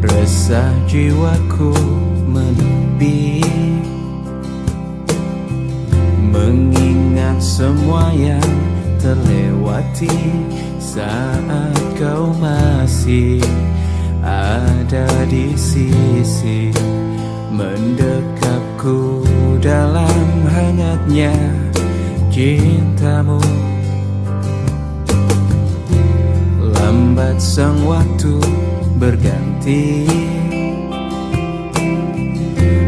Resah jiwaku menepi, mengingat semua yang terlewati saat kau masih ada di sisi, mendekapku dalam hangatnya cintamu. Lambat sang waktu berganti,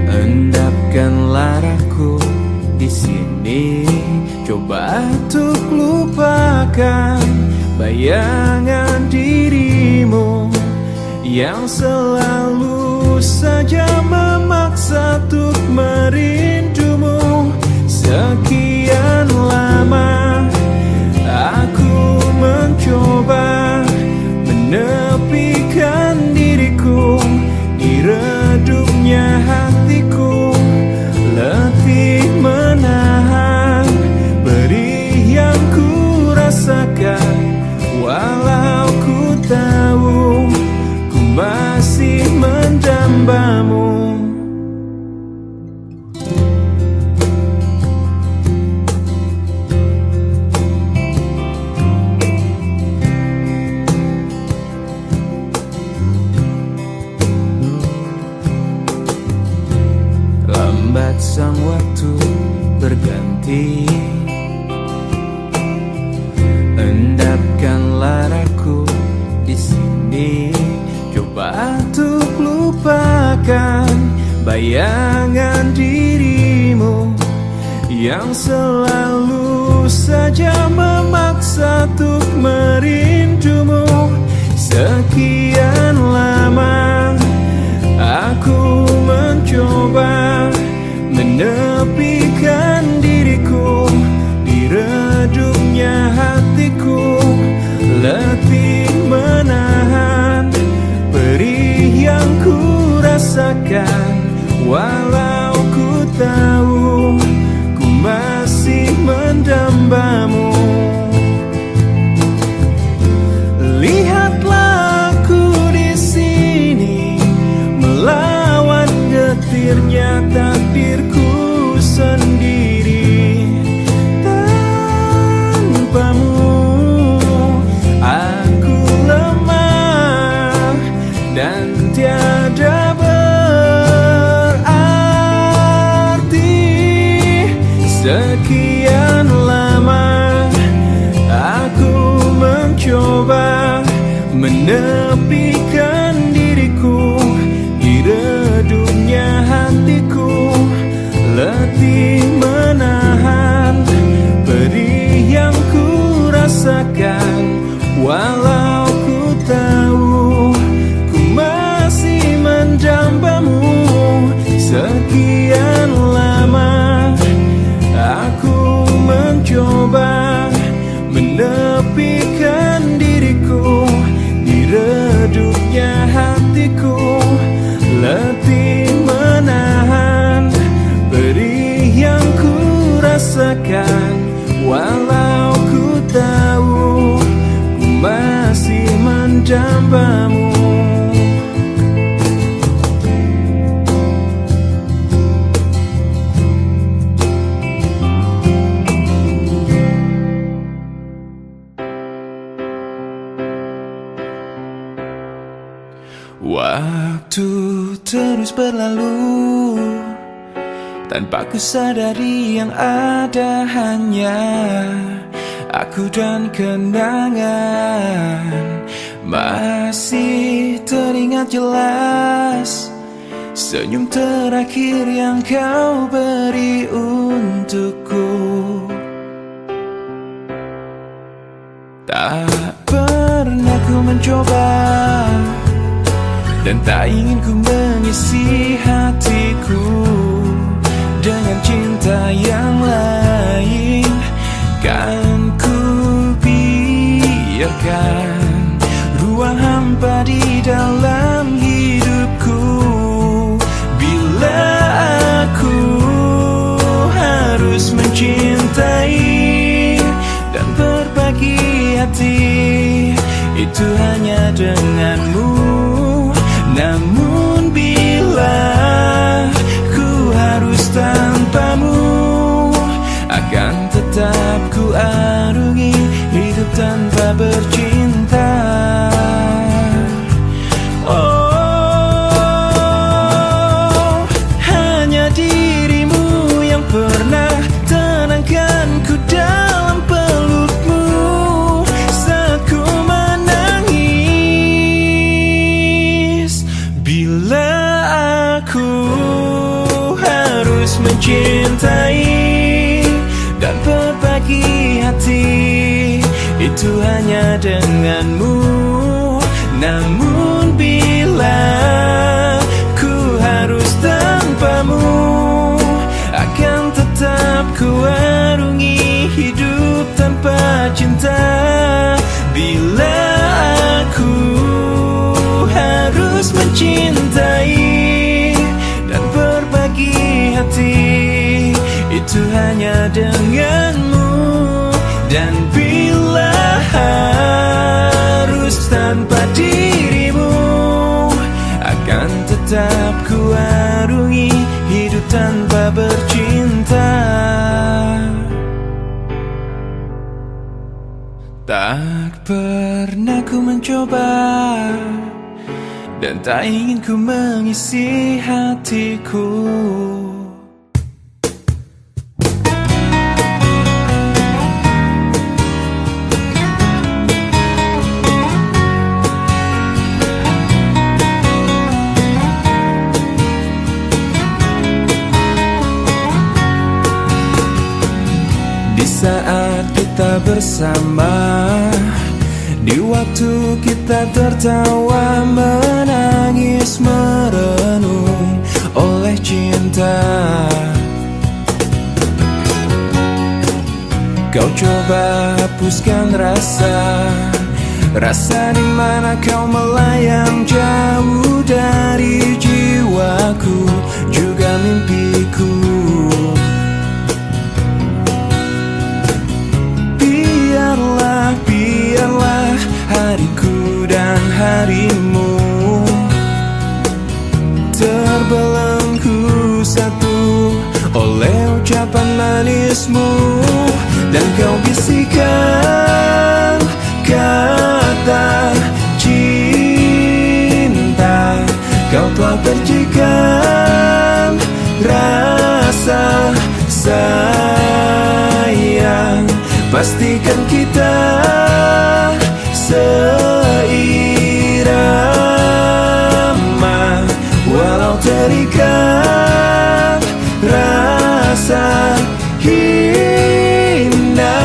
endapkan raku di sini. Coba untuk lupakan bayangan dirimu yang selalu saja memaksa untuk merindumu. Sekian lama aku mencoba menepikan diriku di redupnya hatiku, letih menahan perih yang ku rasakan. Walau ku tahu ku masih mendambamu. Lambat sang waktu berganti, endapkanlah raku di sini. Coba untuk lupakan bayangan dirimu yang selalu saja memaksa untuk merindumu. Sekian lama aku mencoba menepikan diriku di redupnya hatiku, letih menahan perih yang ku rasakan. Walau ku tahu ku masih mendambamu. Lihatlah aku di sini melawan getirnya takdirku sendiri. Tanpamu aku lemah dan tiada berarti. Sekian lama aku mencoba menepikan diriku di redupnya hatiku, letih menahan perih yang ku rasakan. Walau ku tahu ku masih mendambamu. Sekian lama aku mencoba menepikan diriku di redupnya hatiku, letih menahan perih yang ku rasakan. Walau ku tahu ku masih mendambamu. Waktu terus berlalu tanpa ku sadari yang ada hanya aku dan kenangan. Masih teringat jelas senyum terakhir yang kau beri untukku. Tak pernah ku mencoba dan tak ingin ku mengisi hatiku dengan cinta yang lain. Kan ku biarkan ruang hampa di dalam hidupku. Bila denganmu. Namun bila ku harus tanpamu, akan tetap ku arungi hidup tanpa bercinta. Oh, hanya dirimu yang pernah tenangkanku dalam pelukmu saat ku menangis. Bila aku harus mencintai dan berbagi hati, itu hanya denganmu. Namun bila ku harus tanpamu, akan tetap ku arungi hidup tanpa cinta. Bila aku harus mencintai dan berbagi hati, itu hanya denganmu. Dan bila harus tanpa dirimu, akan tetap ku arungi hidup tanpa bercinta. Tak pernah ku mencoba dan tak ingin ku mengisi hatiku. Saat kita bersama, di waktu kita tertawa, menangis, merenung oleh cinta. Kau coba hapuskan rasa di mana kau melayang jauh dari jiwaku, juga mimpiku. Biarlah hariku dan harimu terbelenggu satu oleh ucapan manismu. Dan kau bisikan kata cinta, kau telah percikan rasa sayang. Pastikan kita seirama, walau terikat rasa hina.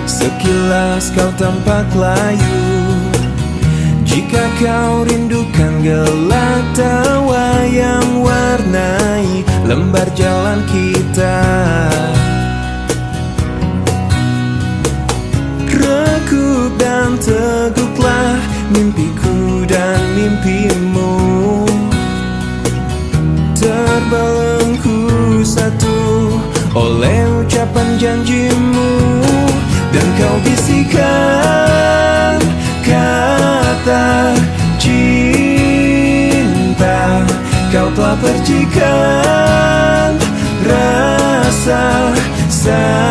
Sekilas kau tampak layu, jika kau rindukan gelak tawa yang warnai lembar jalan kita. Rekup dan teguklah mimpiku dan mimpimu, terbelenggu satu oleh ucapan janjimu. Dan kau bisikan kata cinta, kau telah percikan rasa sayang.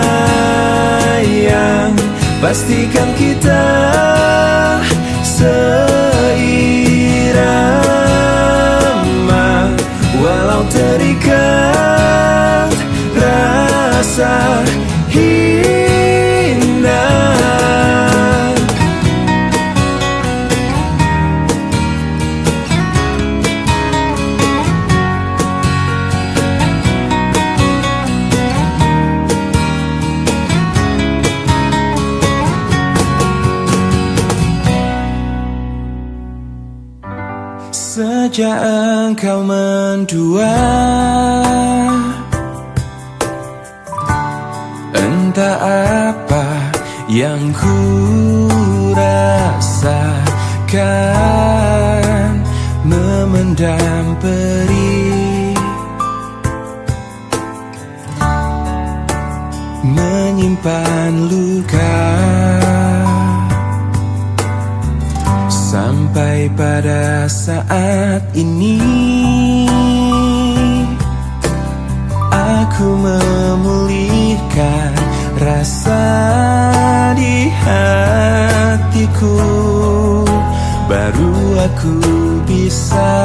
Pastikan kita seirama, walau terikat rasa hina. Sejak engkau mendua, entah apa yang ku rasakan, memendam perih menyimpan luka. Sampai pada saat ini aku memulihkan rasa di hatiku. Baru aku bisa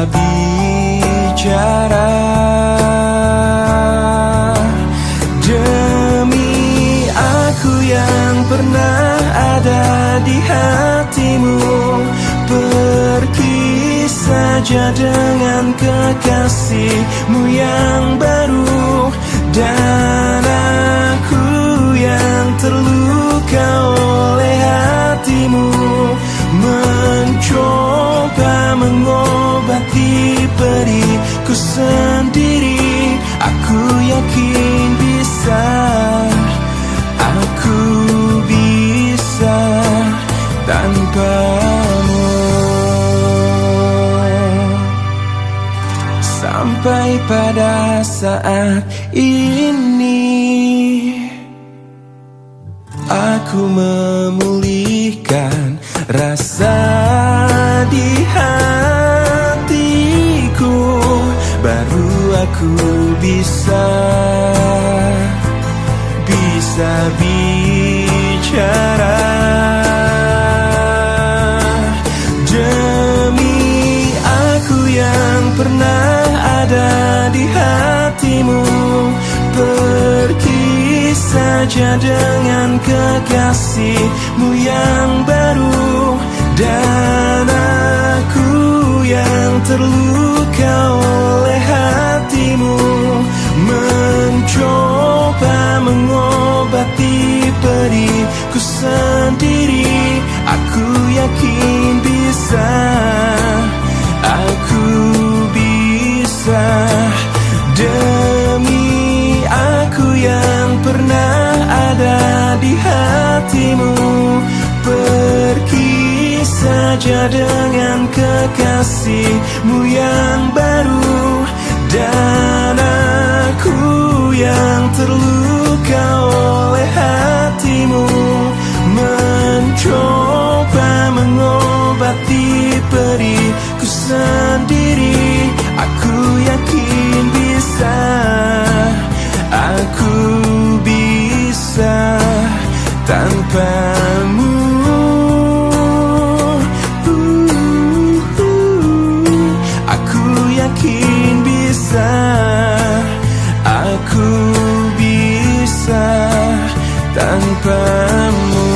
bicara. Demi aku yang pernah ada di hatimu, pergi saja dengan kekasihmu yang baru. Dan aku yang terluka oleh hatimu, mencoba mengobati periku sendiri. Aku yakin bisa, aku bisa tanpamu. Sampai pada saat ini aku memulihkan rasa di hatiku. Baru aku bisa bicara. Demi aku yang pernah ada di hatimu, pergi saja dengan kekasihmu yang baru. Dan aku yang terluka oleh hatimu, mencoba mengobati periku sendiri. Aku yakin bisa, aku bisa. Demi aku yang pernah ada di hatimu, pergi saja dengan kekasihmu yang baru. Dan aku yang terluka oleh hatimu, mencoba mengobati periku sendiri. Aku yakin bisa, aku bisa tanpamu. Aku yakin bisa, aku bisa tanpamu.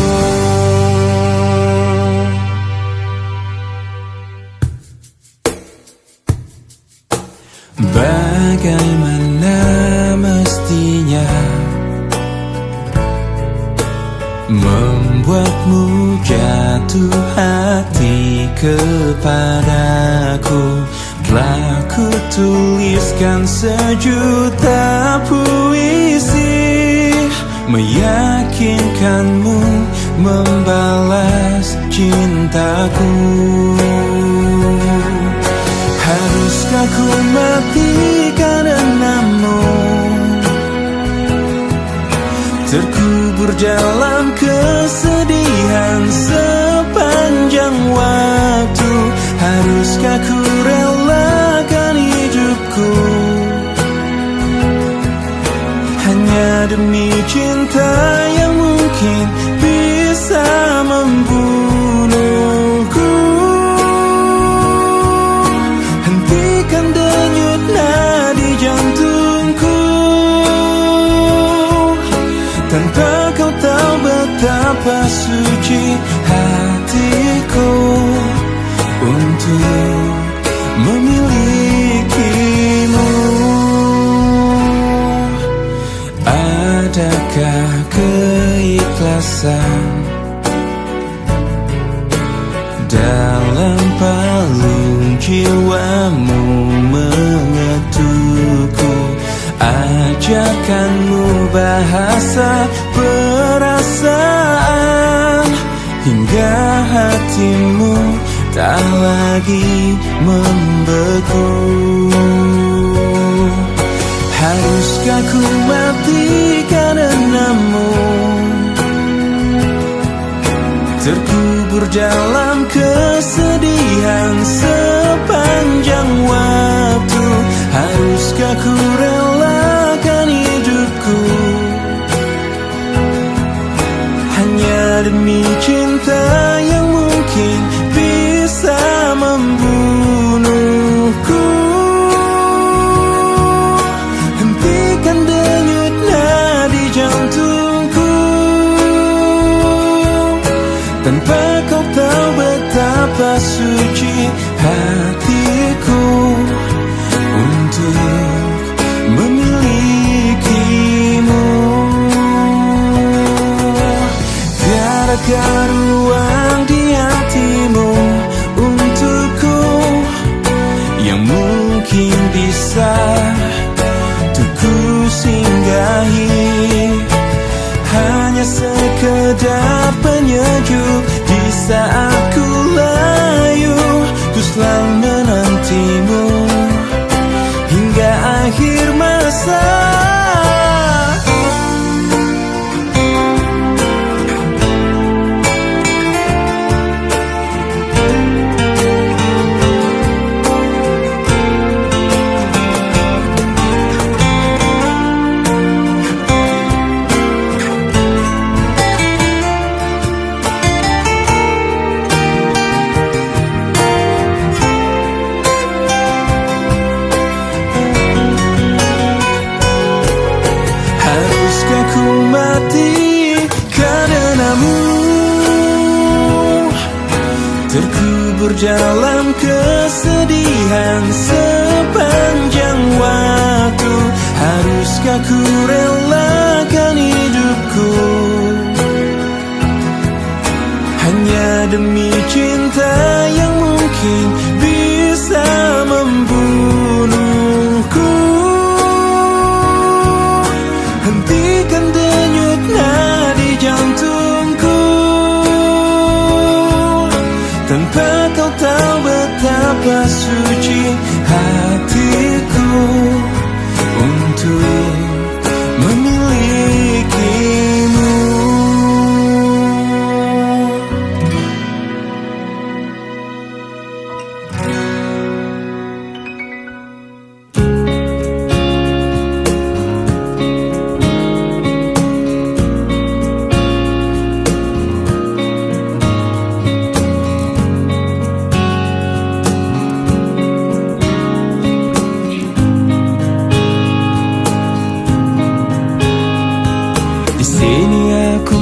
Bagaimana mestinya membuatmu jatuh hati kepadaku. Telah kutuliskan sejuta puisi, meyakinkanmu membalas cintaku. Haruskah ku mati karenamu, terkubur dalam kesedihan sepanjang waktu? Haruskah ku relakan hidupku hanya demi cinta yang mungkin bisa membunuhku? Hentikan denyut nadi jantungku. Tanpa kau tahu betapa suci hatiku untuk memilikimu. Adakah keikhlasan dalam palung jiwamu mengetukku? Ajarkanmu bahasa perasaan hingga hatimu tak lagi membeku. Harus Haruskah ku mati karenamu, terkubur dalam kesedihan sepanjang waktu? Haruskah ku relakan hidupku hanya demi cinta yang mungkin bisa membunuhku? Hentikan denyut nadi jantungku, tanpa kau tahu betapa suci hatiku untuk memilikimu. Tiadakah ruang di hatimu untukku yang mungkin bisa untuk ku singgahi? Hanya sekedar penyejuk di saat ku layu, ku selalu menantimu hingga akhir masa. Haruskah ku mati karenamu, terkubur dalam kesedihan sepanjang waktu? Haruskah ku relakan hidupku hanya demi cinta yang mungkin bisa membunuhku? Hentikan denyut nadi jantungku, tanpa kau tahu betapa suci hatiku untuk memilikimu.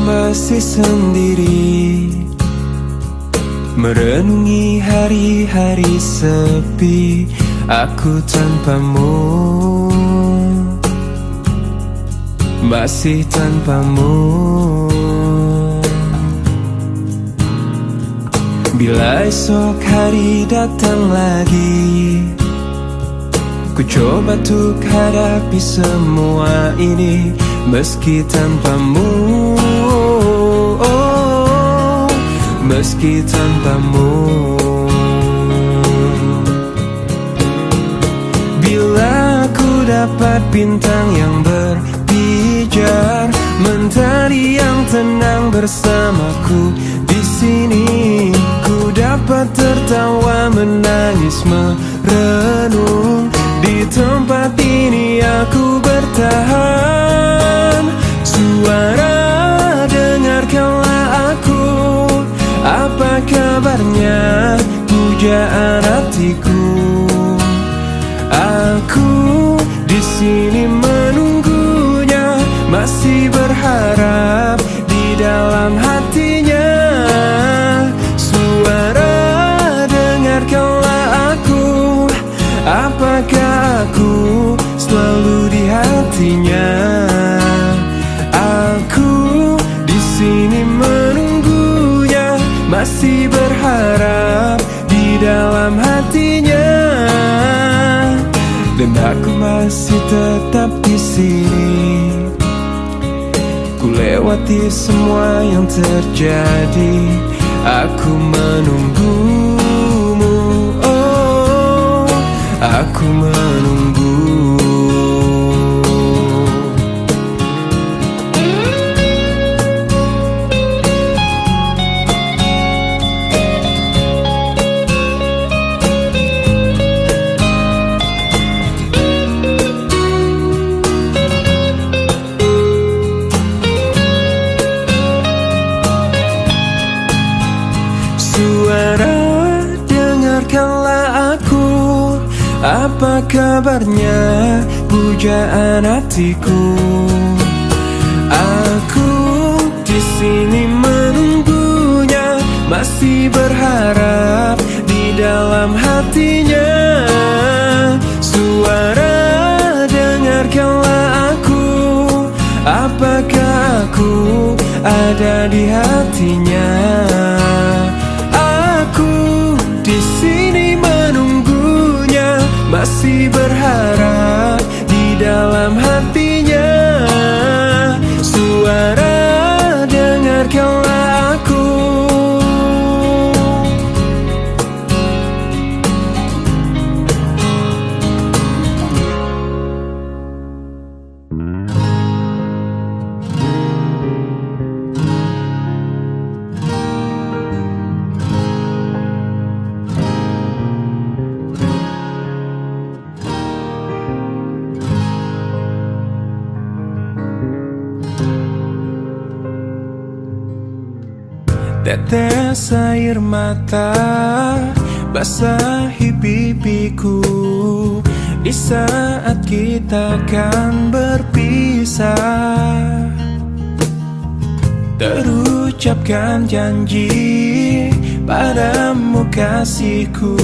Masih sendiri merenungi hari-hari sepi aku tanpamu, masih tanpamu. Bila esok hari datang lagi, ku coba untuk hadapi semua ini meski tanpamu. Meski tanpamu. Bila ku dapat bintang yang berpijar, mentari yang tenang bersamaku di sini, ku dapat tertawa, menangis, merenung. Di tempat ini aku bertahan. Suara, dengarkanlah aku. Apa kabarnya pujaan hatiku? Aku di sini menunggunya, masih berharap di dalam hatinya. Suara, dengarkanlah aku. Apakah aku selalu di hatinya? Aku di sini menunggunya, masih berharap di dalam hatinya. Dan aku masih tetap di sini. Ku lewati semua yang terjadi, aku menunggumu. Oh, aku menunggu. kabarnya pujaan hatiku? Aku di sini menunggunya, masih berharap di dalam hatinya. Suara, dengarkanlah aku, apakah aku ada di hatinya? Aku di sini menunggunya, masih berharap di dalam hatinya. Suara, dengarkanlah aku. Tetes air mata basahi pipiku di saat kita akan berpisah. Terucapkan janji padamu kasihku,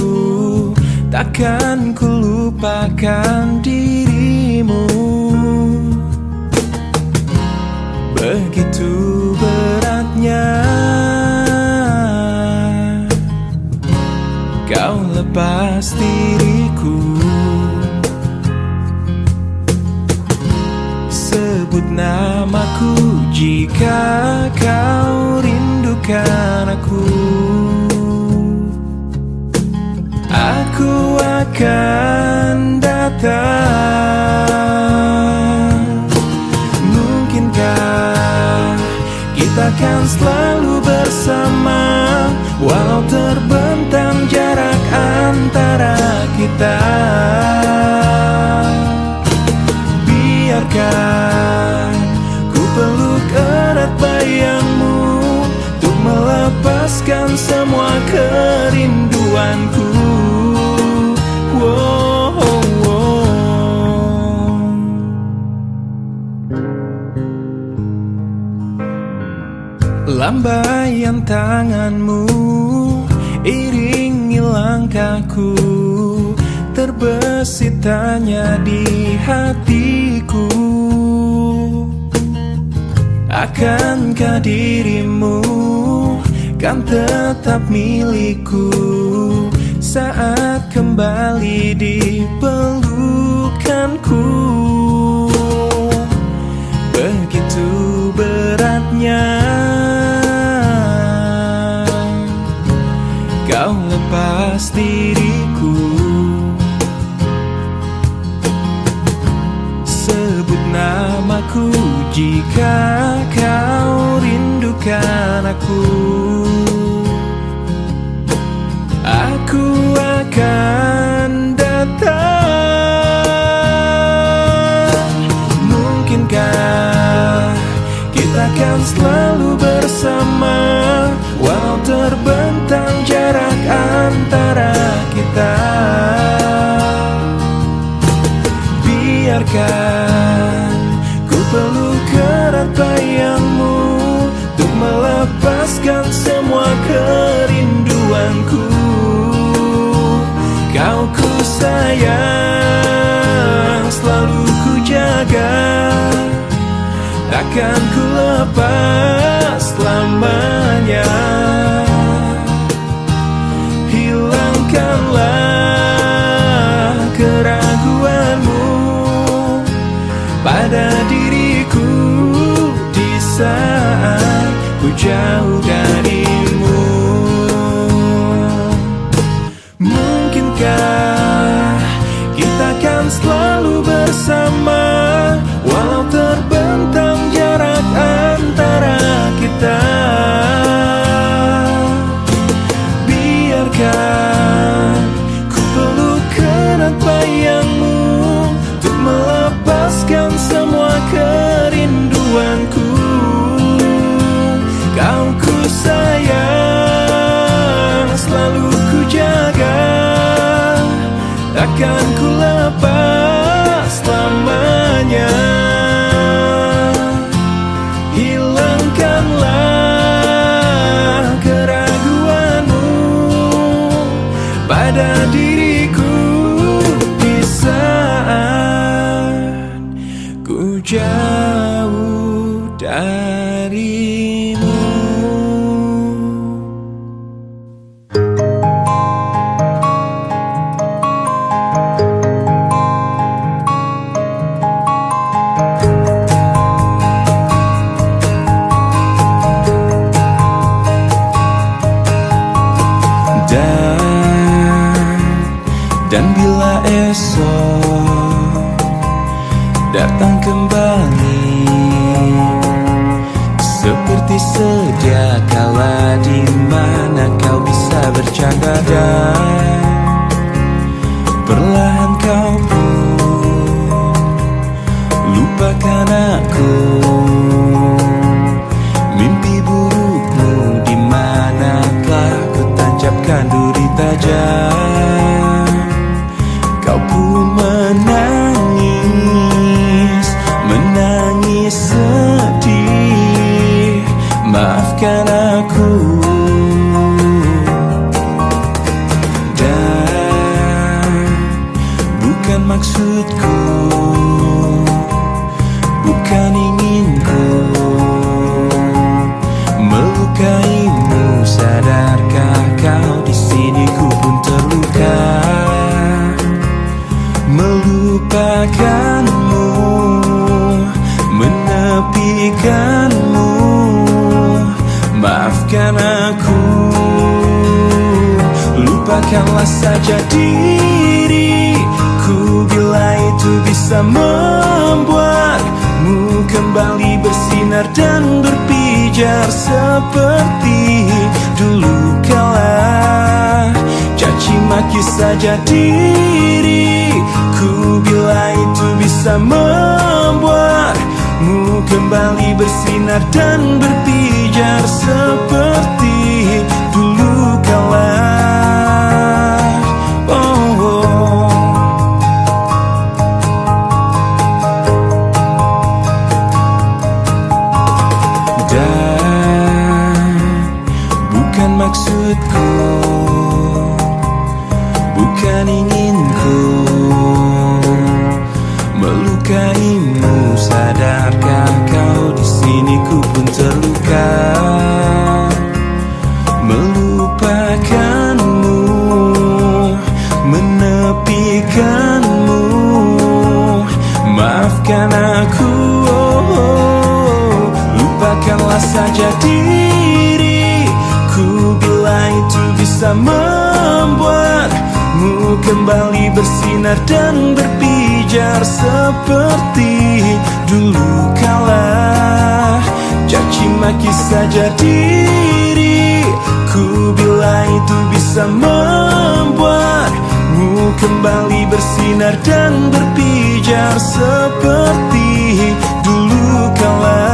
takkan ku lupakan dirimu. Begitu beratnya kau lepas diriku. Sebut namaku jika kau rindukan aku. Aku akan datang. Mungkinkah kita akan selalu bersama, walau terbentang jarak antara kita. Biarkan ku peluk erat bayangmu untuk melepaskan semua kerinduanku. Wow, wow. Lambaian tanganmu iringi langkahku, terbesit tanya di hatiku. Akankah dirimu kan tetap milikku saat kembali di pelukanku? Begitu beratnya kau lepas diriku. Sebut namaku jika kau rindukan aku. Aku akan datang. Mungkinkah kita akan selalu bersama, walau terbentang jarak antara kita. Biarkan ku peluk erat bayangmu untuk melepaskan semua kerinduanku. Kau ku sayang, selalu ku jaga, takkan ku lepas selamanya. Hilangkanlah keraguanmu pada diriku di saat ku jauh darimu. Mungkinkah kita akan selalu bersama, walau terbentang jarak antara kita. Biarkan ku peluk erat bayangmu untuk melepaskan semua kerinduanku. Kau ku jauh darimu. Dan bila esok datang kembali seperti sedia kala, di mana kau bisa bercanda dan perlahan kau pun lupakan aku. Mimpi burukmu di manakah ku tancapkan duri tajam. Kau pun menangis, menangis sedih. Maafkan aku. Dan bukan maksudku, bukan inginku melukaimu. Sadarkah kau di sini ku pun terluka, melupakanmu, menepikanmu. Maafkan aku. Lupakanlah saja diriku bila itu bisa membuatmu kembali bersinar dan berpijar seperti dulu kala. Caci maki saja diriku bila itu bisa membuatmu kembali bersinar dan berpijar seperti dulu kala. Dan bukan maksudku, bukan inginku melukaimu. Sadarkah kau di sini ku pun terluka, melupakanmu, menepikanmu. Maafkan aku. Lupakanlah saja diriku bila itu bisa membuatmu kembali bersinar dan berpijar seperti dulu kala. Caci maki saja diriku bila itu bisa membuatmu kembali bersinar dan berpijar seperti dulu kala.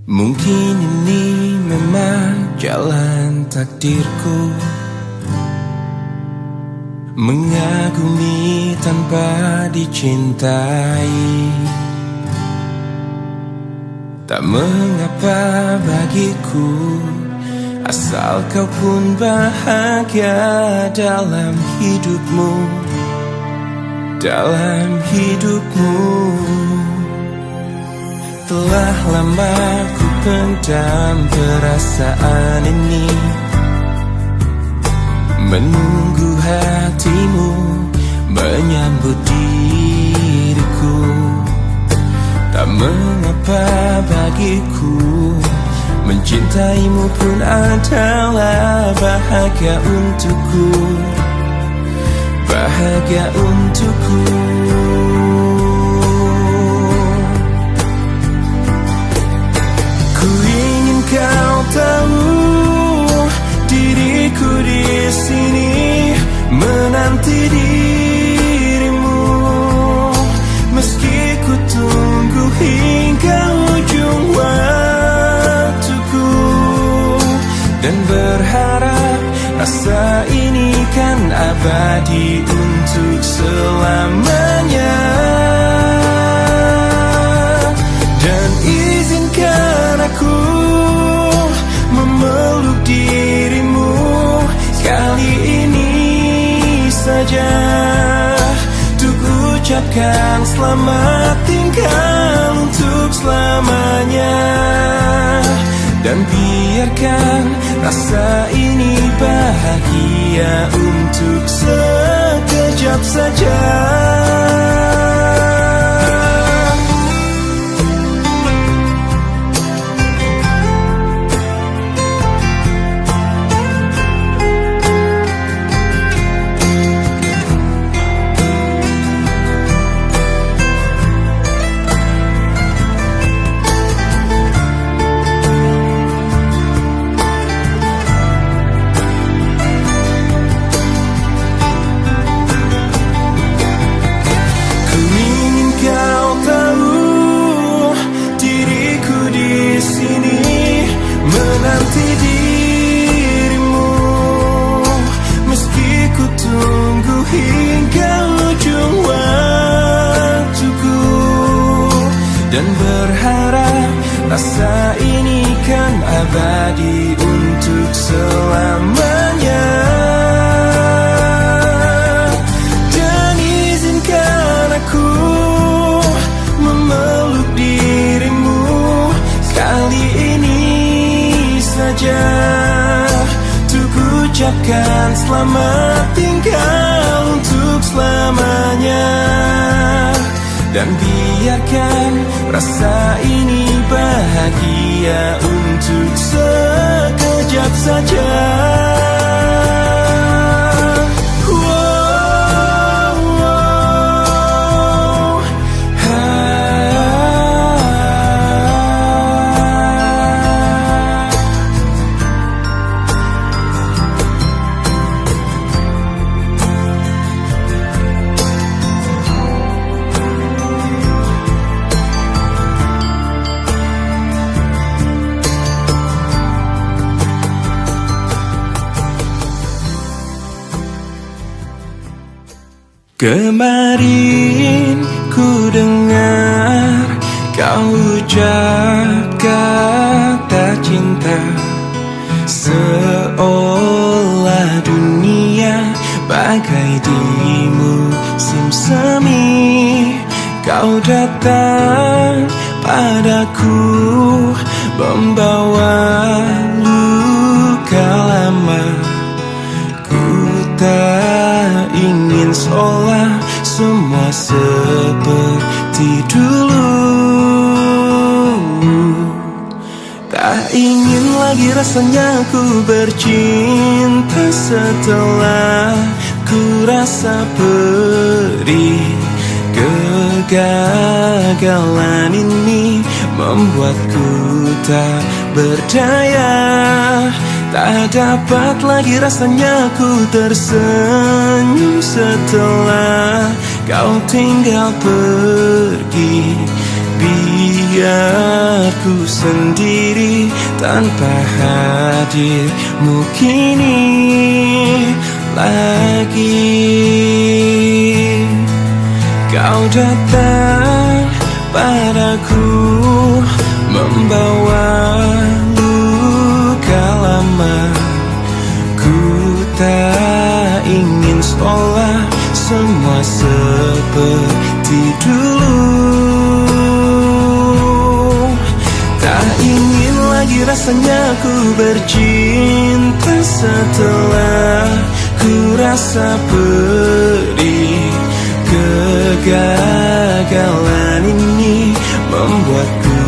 Mungkin ini memang jalan takdirku, mengagumi tanpa dicintai. Tak mengapa bagiku, asal kau pun bahagia dalam hidupmu, dalam hidupmu. Telah lama ku pendam perasaan ini, menunggu hatimu menyambut diriku. Tak mengapa bagiku, mencintaimu pun adalah bahagia untukku, bahagia untukku. Ku ingin kau tahu, diriku di sini menanti dirimu, meski ku tunggu hingga ujung waktuku, dan berharap rasa ini kan abadi untuk selamanya. Dan izinkan ucapkan selamat tinggal untuk selamanya. Dan biarkan rasa ini bahagia untuk sekejap saja. Menanti dirimu, meski ku tunggu hingga ujung waktuku, dan berharap rasa ini kan abadi untuk selamanya. Dan izinkan aku memeluk dirimu kali ini saja, untuk ucapkan selamat tinggal untuk selamanya. Dan biarkan rasa ini bahagia untuk sekejap saja. Kemarin ku dengar kau ucap kata cinta, seolah dunia bagai di musim semi. Kau datang padaku membawa luka lama. Ku tak ingin seolah semua seperti dulu. Tak ingin lagi rasanya ku bercinta setelah ku rasa perih. Kegagalan ini membuatku tak berdaya. Tak dapat lagi rasanya ku tersenyum setelah kau tinggal pergi. Biar ku sendiri tanpa hadirmu kini lagi. Kau datang padaku membawa luka lama. Ku tak ingin seolah semua seperti dulu. Tak ingin lagi rasanya ku bercinta setelah ku rasa perih. Kegagalan ini membuatku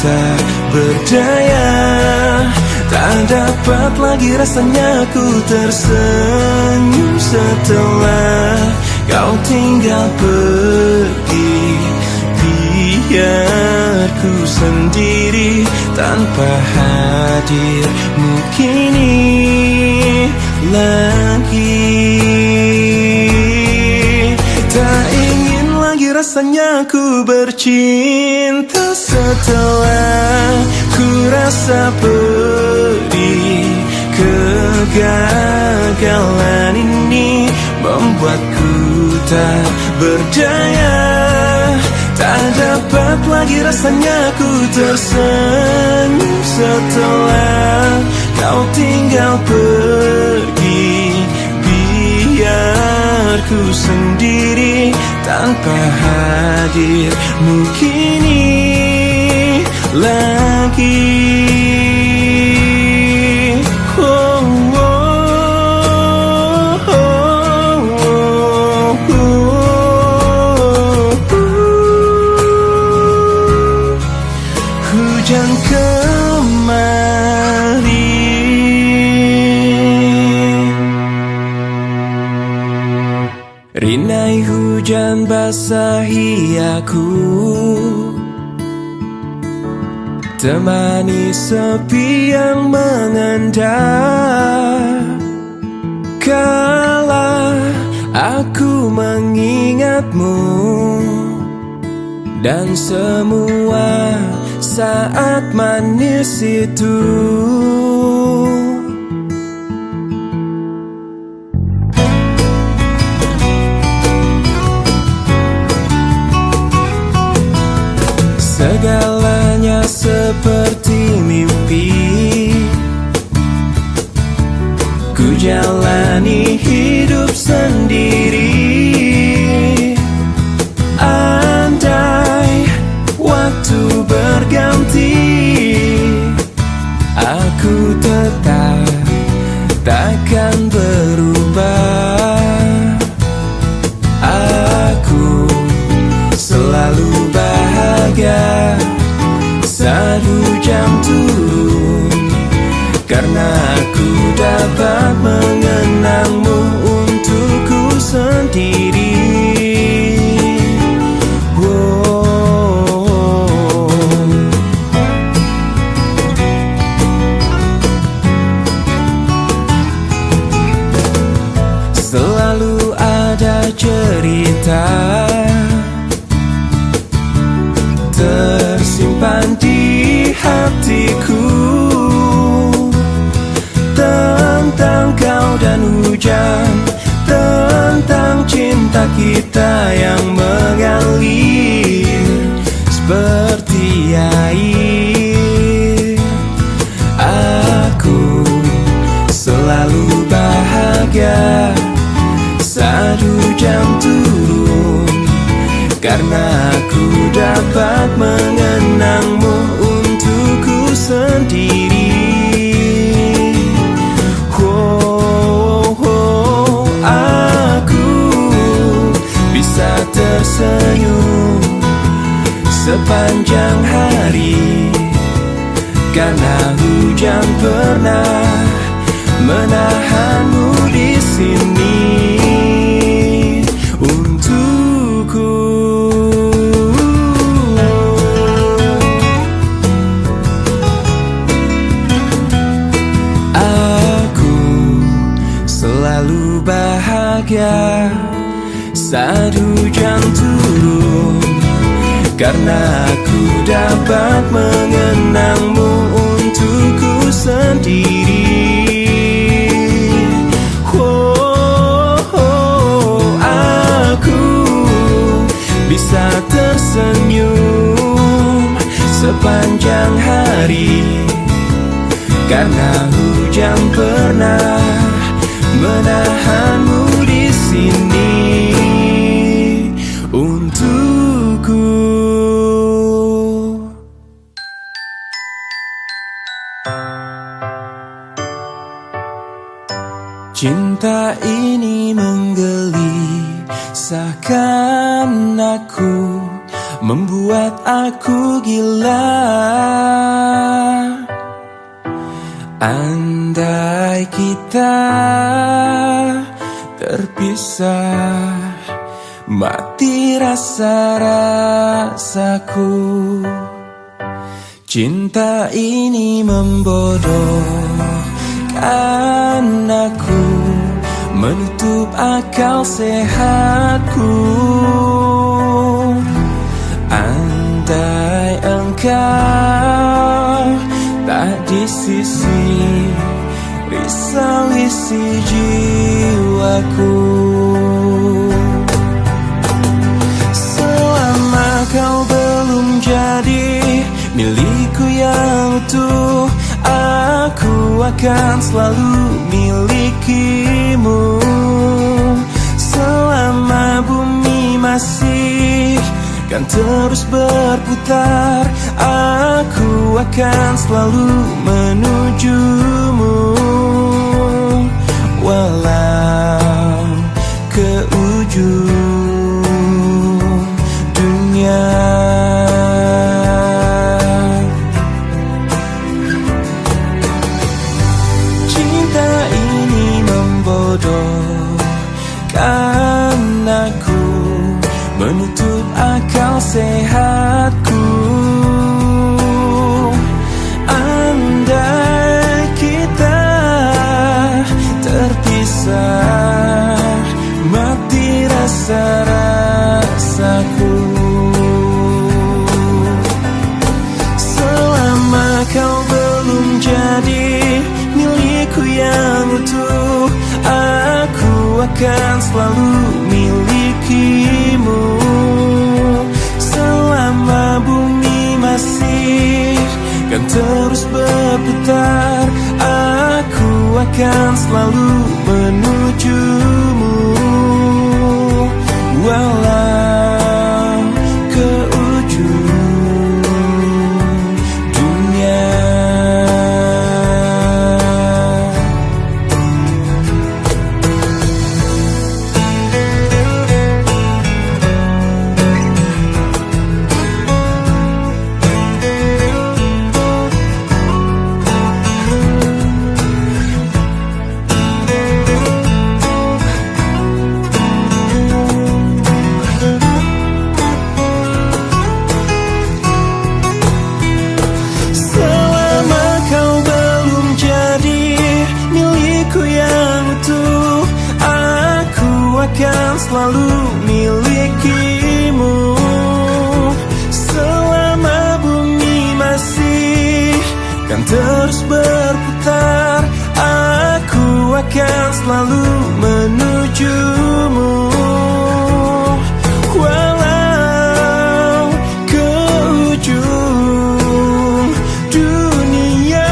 tak berdaya. Tak dapat lagi rasanya ku tersenyum setelah kau tinggal pergi. Biar ku sendiri tanpa hadirmu kini lagi. Tak ingin lagi rasanya ku bercinta setelah ku rasa perih. Kegagalan ini membuatku tak berdaya. Tak dapat lagi rasanya ku tersenyum setelah kau tinggal pergi. Biar ku sendiri tanpa hadirmu kini lagi. Oh, oh, oh, oh, oh. Hujan kembali. Rinai hujan basahi aku, temani sepi yang mengendap. Kala aku mengingatmu dan semua saat manis itu. Segalanya seperti mimpi, ku jalani hidup sendiri. Andai waktu berganti, aku tetap takkan berubah. Aku selalu bahagia saat hujan turun, karena aku dapat mengenangmu untukku sendiri. Selalu ada cerita tersimpan di hatiku tentang kau dan hujan, tentang cinta kita yang mengalir seperti air. Aku selalu bahagia saat hujan turun, karena aku dapat mengenangmu untukku sendiri. Oh, oh, aku bisa tersenyum sepanjang hari, karena hujan pernah menahanmu di sini untukku. Selalu bahagia saat hujan turun, karena aku dapat mengenangmu untukku sendiri. Oh, oh, aku bisa tersenyum sepanjang hari, karena hujan pernah menahanmu di sini untukku. Cinta ini menggelisahkan aku, membuat aku gila. Andai kita terpisah, mati rasa-rasaku. Cinta ini membodohkan aku, menutup akal sehatku. Andai engkau tak di sisi, risau isi jiwaku. Selama kau belum jadi milikku yang utuh, aku akan selalu milikimu. Selama bumi masih kan terus berputar, aku akan selalu menujumu, walau ke ujung dunia. Cinta ini membodohkan aku, menutup akal sehatku. Andai kita terpisah, mati rasa-rasaku. Selama kau belum jadi milikku yang utuh, aku akan selalu milikimu. Selama bumi masih kan terus berputar, aku akan selalu menujumu, walau ke ujung dunia. Akan selalu milikimu. Selama bumi masih kan terus berputar, aku akan selalu menujumu, walau ke ujung dunia.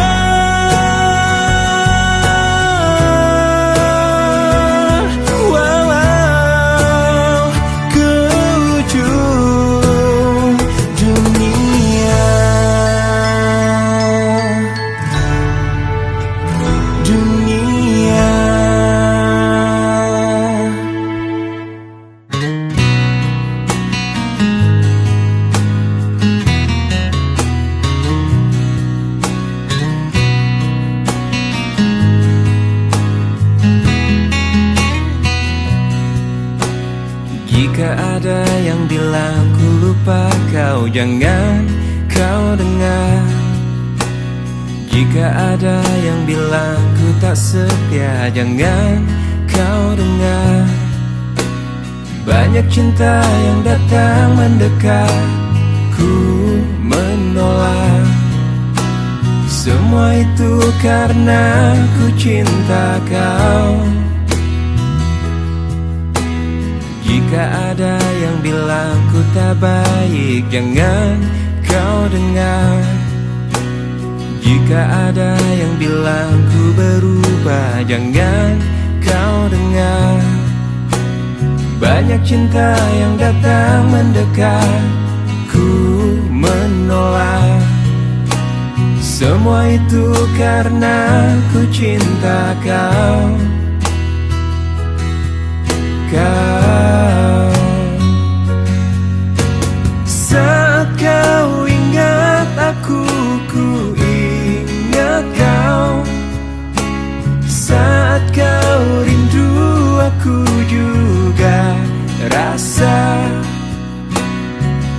Jika ada yang bilang ku lupa kau, jangan kau dengar. Jika ada yang bilang ku tak setia, jangan kau dengar. Banyak cinta yang datang mendekat, ku menolak. Semua itu karena ku cinta kau. Jika ada yang bilang ku tak baik, jangan kau dengar. Jika ada yang bilang ku berubah, jangan kau dengar. Banyak cinta yang datang mendekat, ku menolak. Semua itu karena ku cinta kau. Saat kau ingat aku, ku ingat kau. Saat kau rindu, aku juga rasa.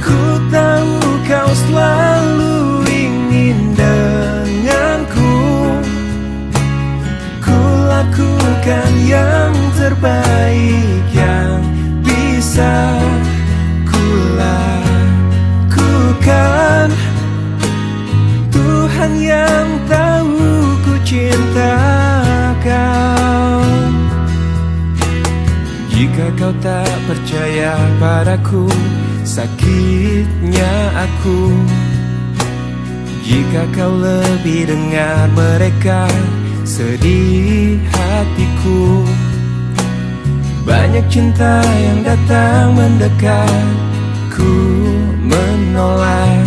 Ku tahu kau selalu ingin denganku. Ku lakukan yang terbaik yang bisa ku lakukan. Tuhan yang tahu ku cinta kau. Jika kau tak percaya padaku, sakitnya aku. Jika kau lebih dengar mereka, sedih hatiku. Banyak cinta yang datang mendekat, ku menolak.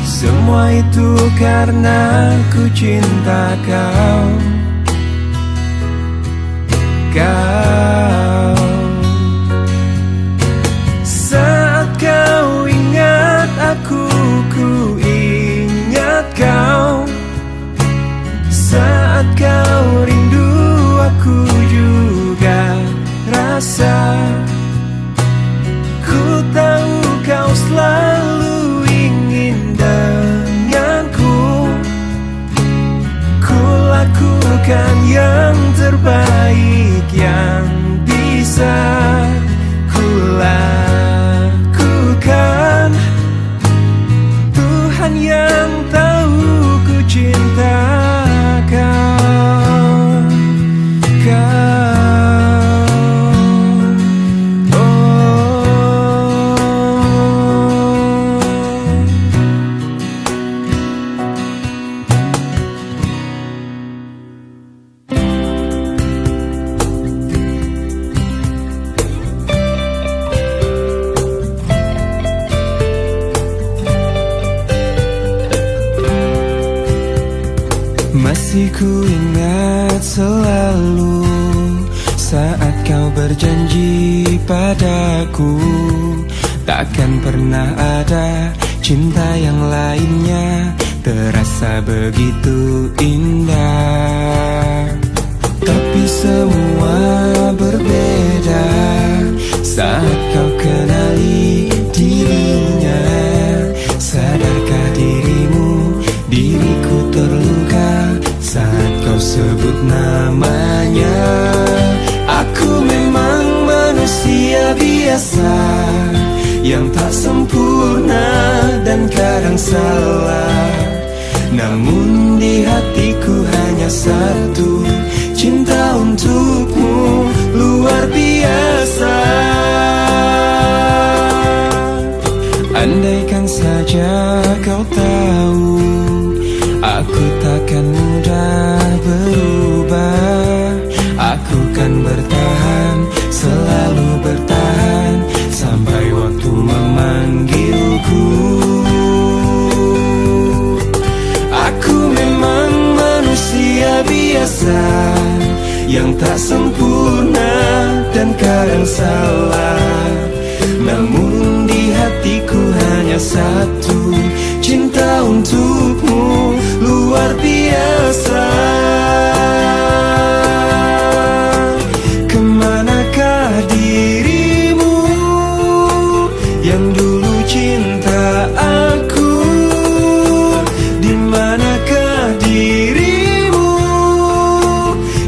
Semua itu karena ku cinta kau. Saat kau ingat aku, ku ingat kau. Saat kau rindu, aku juga rasa. Ku tahu kau selalu ingin denganku. Ku lakukan yang terbaik yang bisa ku lakukan. Tuhan yang tahu ku cinta kau. Masih ku ingat selalu saat kau berjanji padaku, takkan pernah ada cinta yang lainnya terasa begitu indah. Tapi semua berbeda saat kau kenali dirinya. Sadarkah dirimu, diriku terluka saat kau sebut namanya. Aku memang manusia biasa yang tak sempurna dan kadang salah. Namun di hatiku hanya satu, cinta untukmu luar biasa. Andaikan saja kau tahu, aku takkan mudah berubah. Aku kan bertahan, selalu bertahan sampai waktu memanggilku. Aku memang manusia biasa yang tak sempurna dan kadang salah. Namun di hatiku hanya satu, cinta untukmu luar biasa. Kemanakah dirimu yang dulu cinta aku? Dimanakah dirimu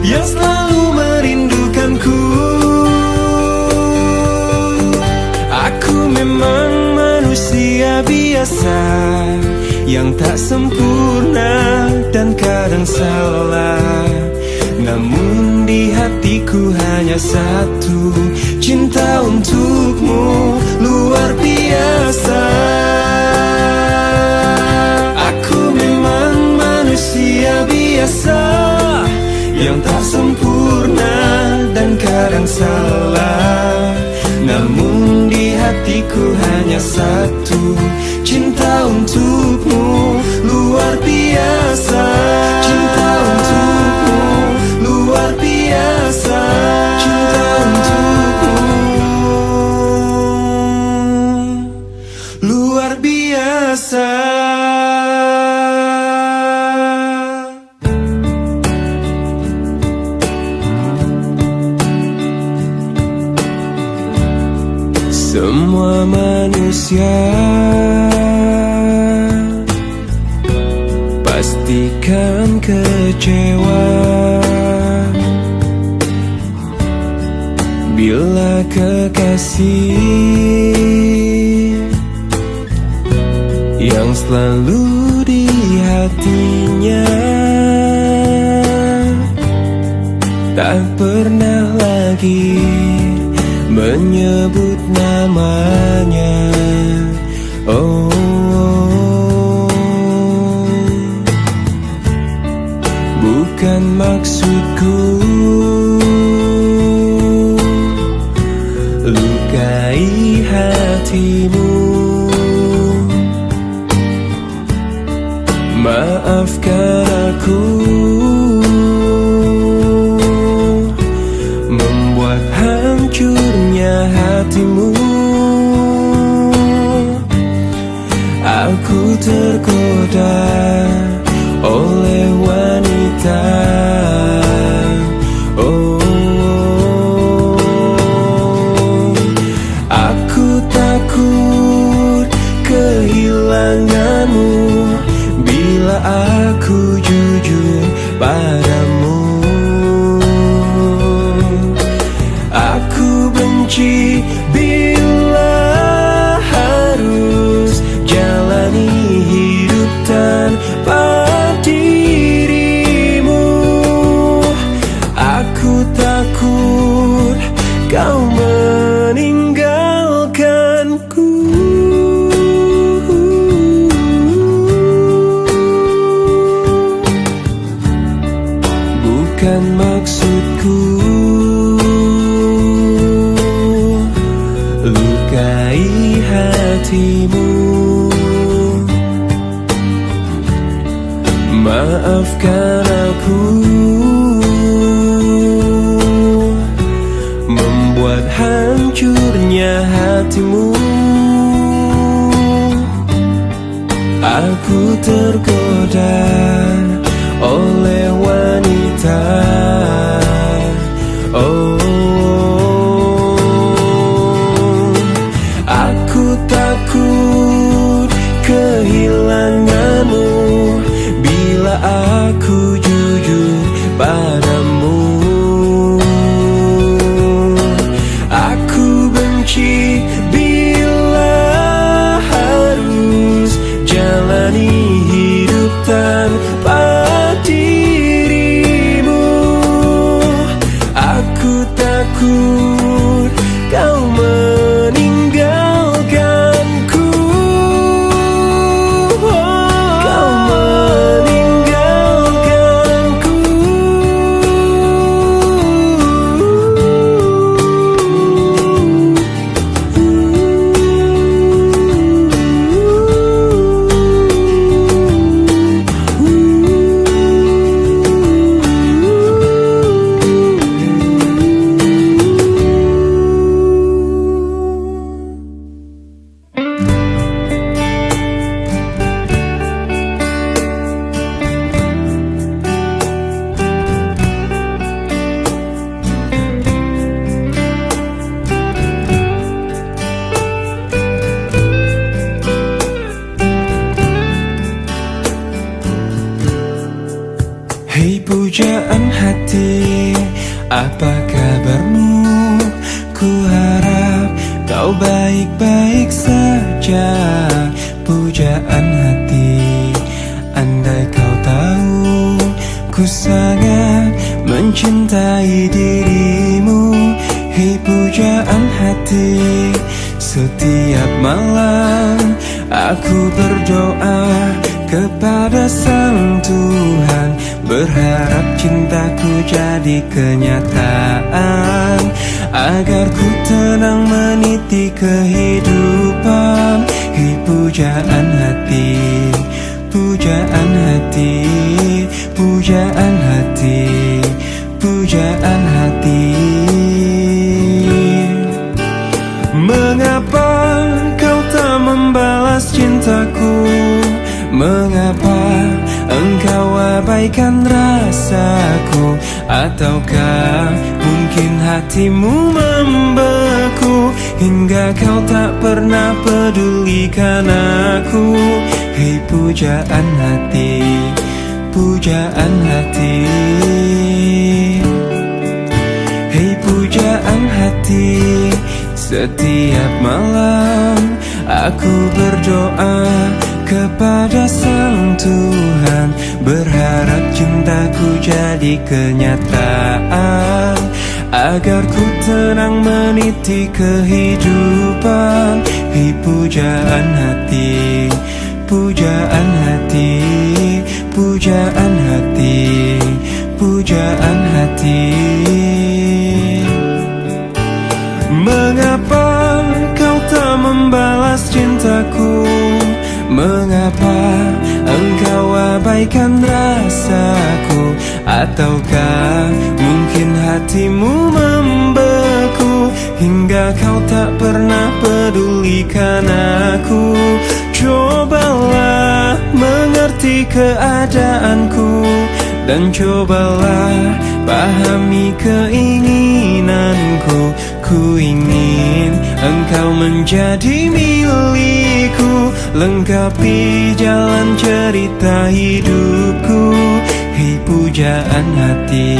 yang selalu merindukanku? Aku memang manusia biasa yang tak sempurna dan kadang salah. Namun di hatiku hanya satu, cinta untukmu luar biasa. Aku memang manusia biasa yang tak sempurna dan kadang salah. Namun di hatiku hanya satu, cinta untukmu luar biasa. Cinta untukmu luar biasa. Cinta untukmu luar biasa. Semua manusia pastikan kecewa bila kekasih yang selalu di hatinya tak pernah lagi menyebut namanya. Oh, bukan maksudku Maafkan aku membuat hancurnya hatimu. Aku tergoda oleh wanita. Aku takut kehilanganmu bila aku jujur padamu. Aku benci bila harus jalani hidup tanpa dirimu. Aku takut kau meninggalkanku. Bukan maksudku lukai hatimu. Maafkan aku membuat hancurnya hatimu. Aku tergoda oleh wanita. Aku takut kehilanganmu bila aku jujur padamu. Aku benci bila harus jalani hidup tanpa dirimu. Aku takut kau meninggalkanku. Kau meninggalkanku. Hei pujaan hati, apa kabarmu? Ku harap kau baik-baik saja. Pujaan hati, andai kau tahu ku sangat mencintai dirimu. Hei pujaan hati, setiap malam aku berdoa kepada Sang Tuhan, berharap cintaku jadi kenyataan, agar ku tenang meniti kehidupan. Hei pujaan hati, pujaan hati, pujaan hati, pujaan hati. Mengapa kau tak membalas cintaku? Mengapa engkau abaikan rasaku? Ataukah mungkin hatimu membeku hingga kau tak pernah pedulikan aku? Hei pujaan hati, pujaan hati. Hei pujaan hati, setiap malam aku berdoa kepada Sang Tuhan, berharap cintaku jadi kenyataan, agar ku tenang meniti kehidupan. Hei pujaan hati, pujaan hati, pujaan hati, pujaan hati. Mengapa kau tak membalas cintaku? Mengapa engkau mengabaikan rasaku, ataukah mungkin hatimu membeku hingga kau tak pernah pedulikan aku. Cobalah mengerti keadaanku dan cobalah pahami keinginanku. Ku ingin engkau menjadi milikku, lengkapi jalan cerita hidupku. Hei pujaan hati,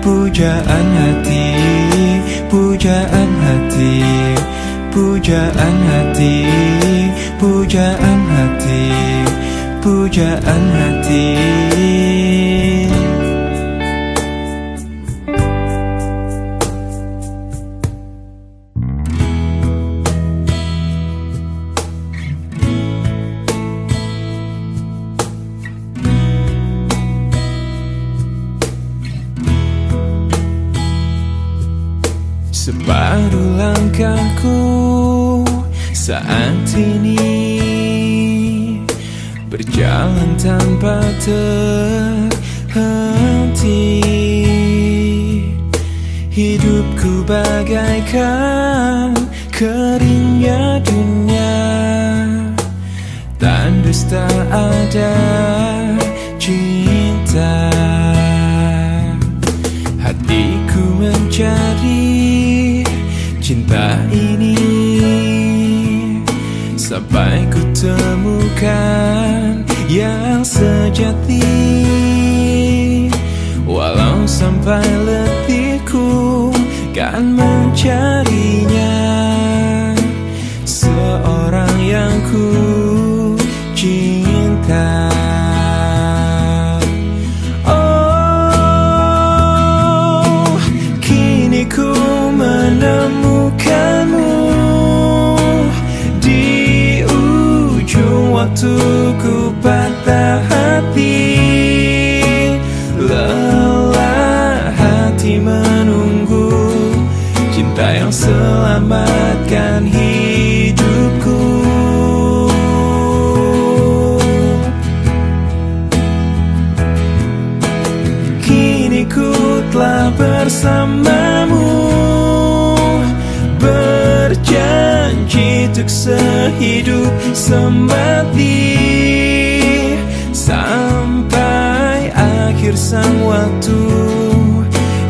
pujaan hati, pujaan hati, pujaan hati, pujaan hati, pujaan hati. Separuh langkahku saat ini berjalan tanpa terhenti. Hidupku bagaikan keringnya dunia, tandus tak ada cinta. Hatiku mencari cinta ini sampai ku temukan yang sejati. Walau sampai letihku kan mencarinya, seorang yang ku cinta. Oh, kini ku menemukanmu di ujung waktu ku patah hati. Lelah hati menunggu cinta yang selamatkan hidupku. Kini ku telah bersamamu, berjanji untuk sehidup semati, sampai akhir sang waktu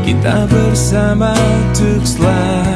kita bersama untuk selamanya.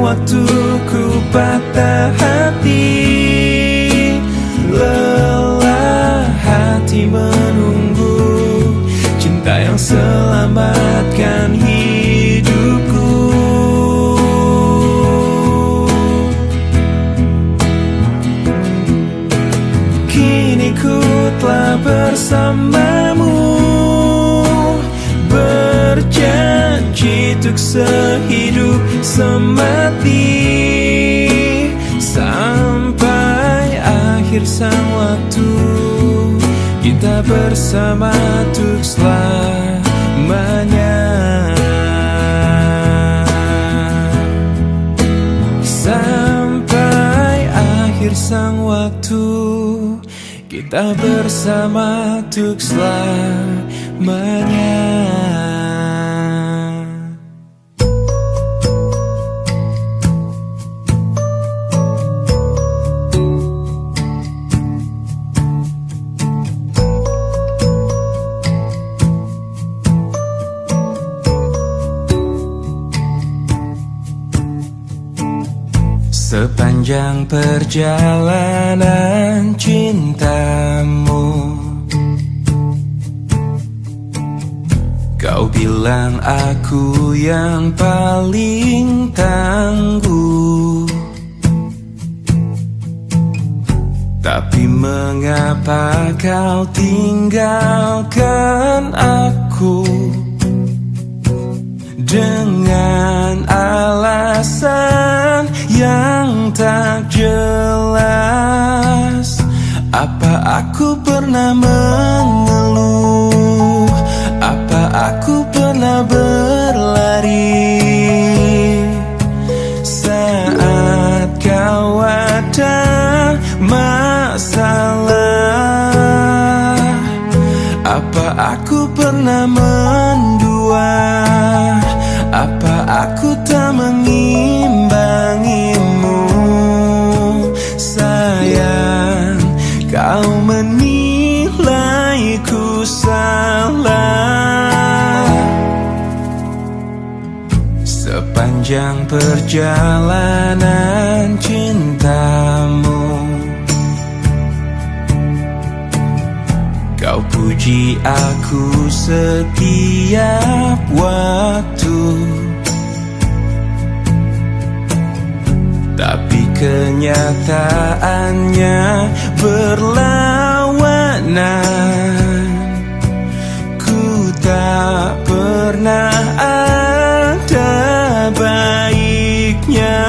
Waktuku patah hati, lelah hati menunggu cinta yang selamatkan hidupku. Kini ku telah bersamamu, berjanji untuk sehidup semati, sampai akhir sang waktu kita bersama untuk selamanya. Sampai akhir sang waktu kita bersama untuk selamanya. Sepanjang perjalanan cintamu, kau bilang aku yang paling tangguh. Tapi mengapa kau tinggalkan aku dengan alasan yang tak jelas? Apa aku pernah mengeluh? Apa aku pernah berlari saat kau ada masalah? Apa aku pernah mendua? Apa aku tak mengimbangimu? Sayang, kau menilaiku salah. Sepanjang perjalanan cintamu, kau puji aku setiap waktu. Tapi kenyataannya berlawanan. Ku tak pernah ada baiknya.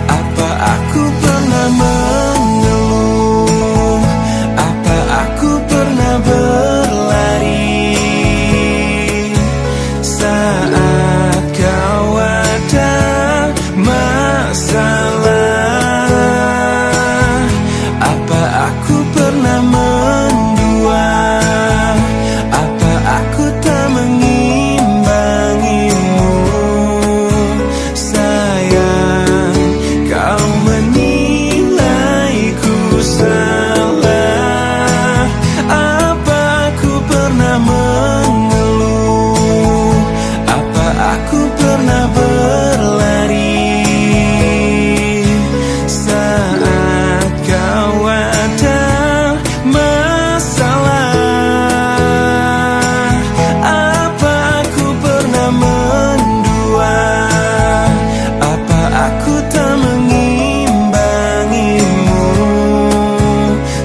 Apa aku pernah mengeluh? Apa aku pernah berlari saat kau ada masalah? Apa aku pernah mendua? Apa aku tak mengimbangimu? Sayang, kau menilaiku salah. Apa aku pernah mengeluh? Apa aku pernah berlari saat kau ada masalah? Apa aku pernah mendua? Apa aku tak mengimbangimu?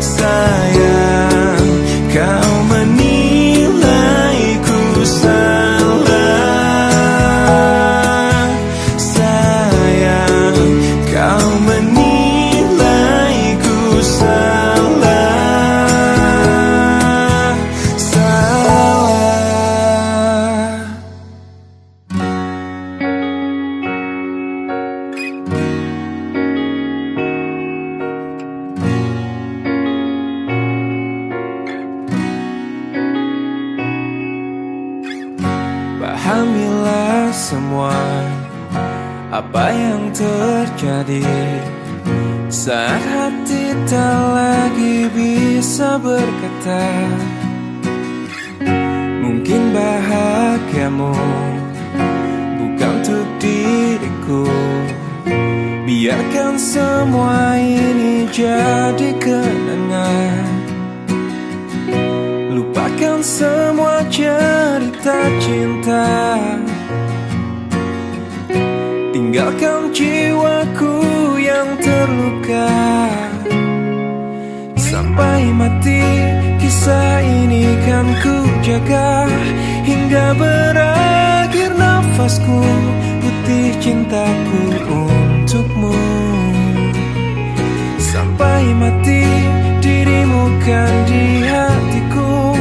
Sayang, kau menilaiku salah. Sayang, kau menilaiku salah. Salah. Pahamilah semua apa yang terjadi saat hati tak lagi bisa berkata. Mungkin bahagiamu bukan untuk diriku. Biarkan semua ini jadi kenangan. Lupakan semua cerita cinta. Tinggalkan jiwaku yang terluka. Sampai mati kisah ini kan ku jaga. Hingga berakhir nafasku, putih cintaku untukmu. Sampai mati dirimu kan di hatiku.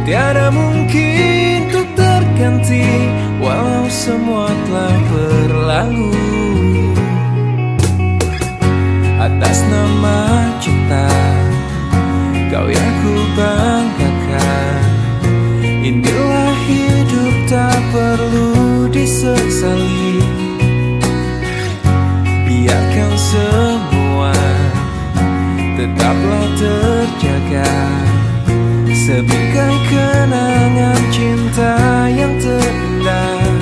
Tiada mungkin untuk terganti, walau semua telah berlalu. Atas nama cinta, kau yang ku banggakan. Inilah hidup tak perlu disesali. Biarkan semua tetaplah terjaga. Sebingkai kenangan cinta yang terindah.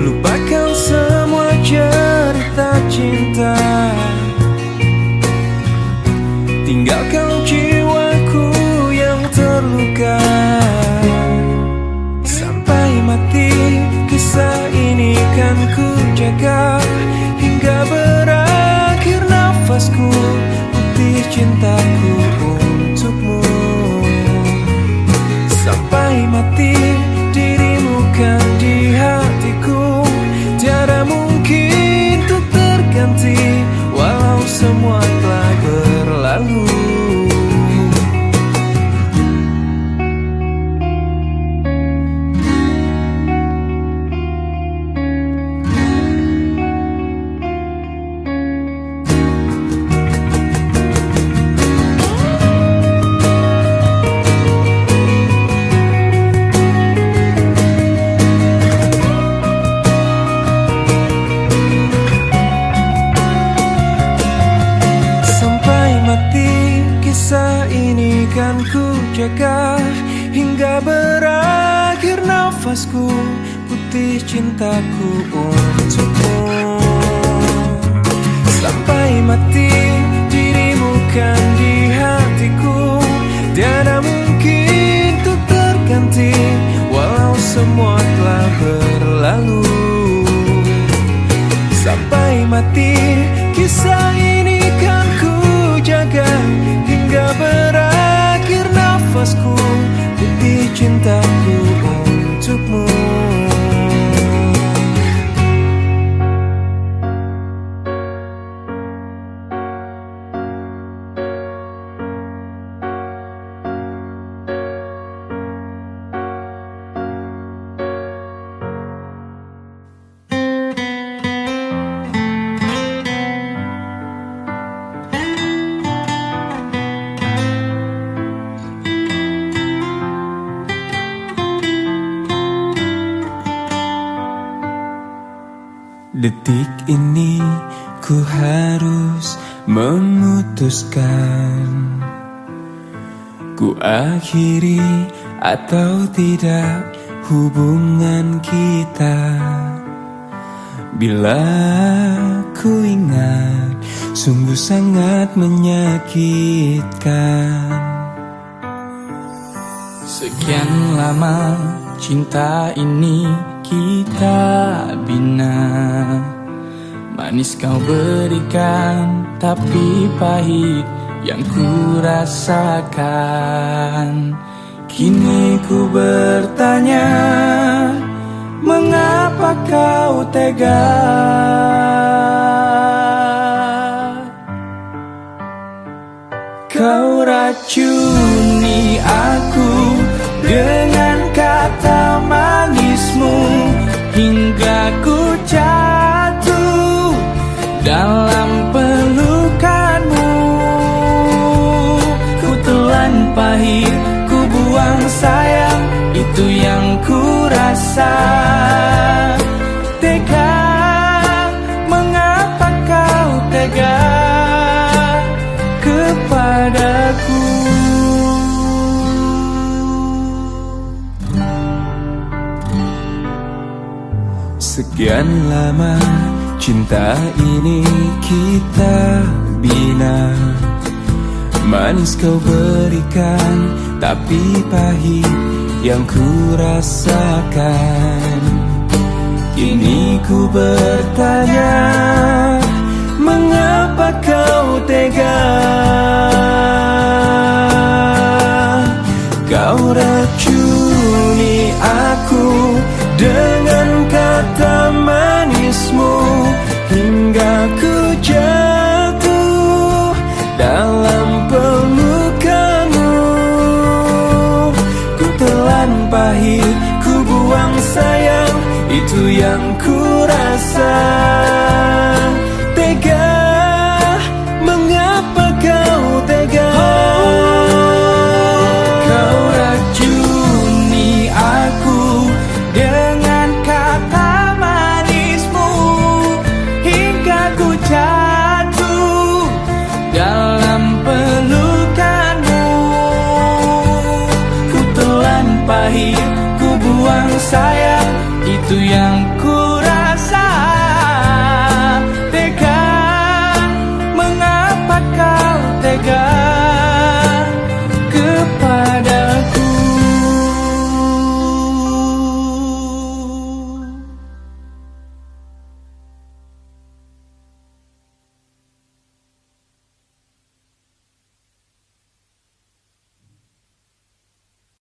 Lupakan semua cerita cinta. Tinggalkan jiwaku yang terluka. Sampai mati kisah ini kan ku jaga. Hingga berakhir nafasku, cintaku untukmu. Sampai mati dirimu kan di hatiku, tiada mungkin untuk terganti, walau semua telah berlalu. Kisah ini kan ku jaga hingga berakhir nafasku, putih cintaku untukmu. Sampai mati dirimu kan di hatiku, tiada mungkin untuk terganti, walau semua telah berlalu. Sampai mati kisah ini kan ku jaga hingga berakhir nafasku, putih cintaku untukmu. Detik ini ku harus memutuskan, ku akhiri atau tidak hubungan kita. Bila ku ingat, sungguh sangat menyakitkan. Sekian lama cinta ini kita bina, manis kau berikan, tapi pahit yang ku rasakan. Kini ku bertanya, mengapa kau tega? Kau racuni aku dengan kata manismu, hingga ku jatuh dalam pelukanmu. Ku telan pahit, ku buang sayang, itu yang ku rasa. Tega, mengapa kau tega kepadaku? Sekian lama cinta ini kita bina, manis kau berikan, tapi pahit yang ku rasakan. Kini ku bertanya, mengapa kau tega? Kau racuni aku dengan kata manismu, hingga ku jatuh dalam pelukanmu. Ku telan pahit, ku buang sayang, itu yang ku rasa. Tega, mengapa kau tega? Kau racuni aku dengan kata manismu, hingga ku jatuh dalam pelukanmu. Ku telan pahit, ku buang sayang,